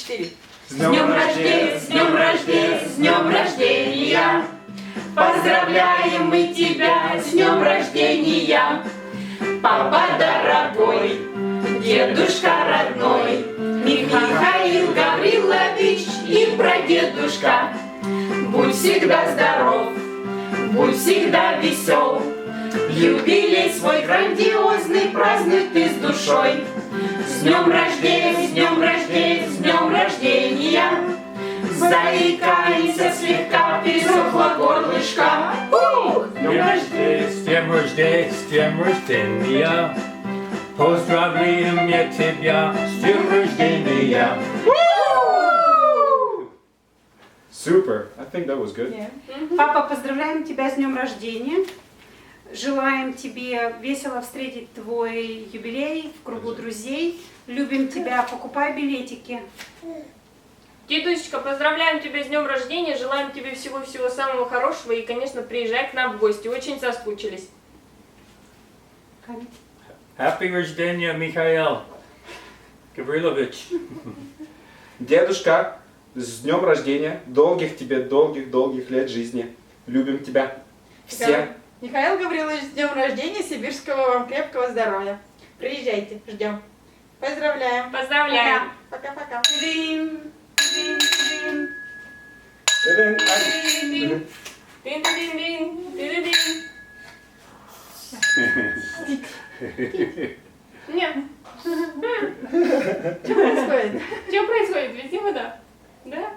4. С днем рождения, с днем рождения, с днем рождения! Поздравляем мы тебя с днем рождения! Папа дорогой, дедушка родной, Михаил Гаврилович и прадедушка. Будь всегда здоров, будь всегда весел, юбилей свой грандиозный празднуй ты с душой. С днем рождения, с днем рождения, с днем рождения! Заикайся слегка, пересохло горлышко. С днем рождения, с днем рождения, с днем рождения! Поздравляем я тебя с днем рождения! Super. I think that was good. Yeah. Папа, поздравляем тебя с днем рождения. Желаем тебе весело встретить твой юбилей в кругу друзей. Любим тебя, покупай билетики. Дедушка, поздравляем тебя с днем рождения, желаем тебе всего-всего самого хорошего и, конечно, приезжай к нам в гости, очень соскучились. Happy рождения, Михаил Гаврилович! Дедушка, с днем рождения! Долгих тебе, долгих лет жизни! Любим тебя! Все! Михаил Гаврилович, с днем рождения, сибирского вам крепкого здоровья. Приезжайте, ждем. Поздравляем. Поздравляем! Пока-пока. Тин-тин-тин, тин-тин-тин. Нет. Что происходит? Что происходит? Везде вода. Да?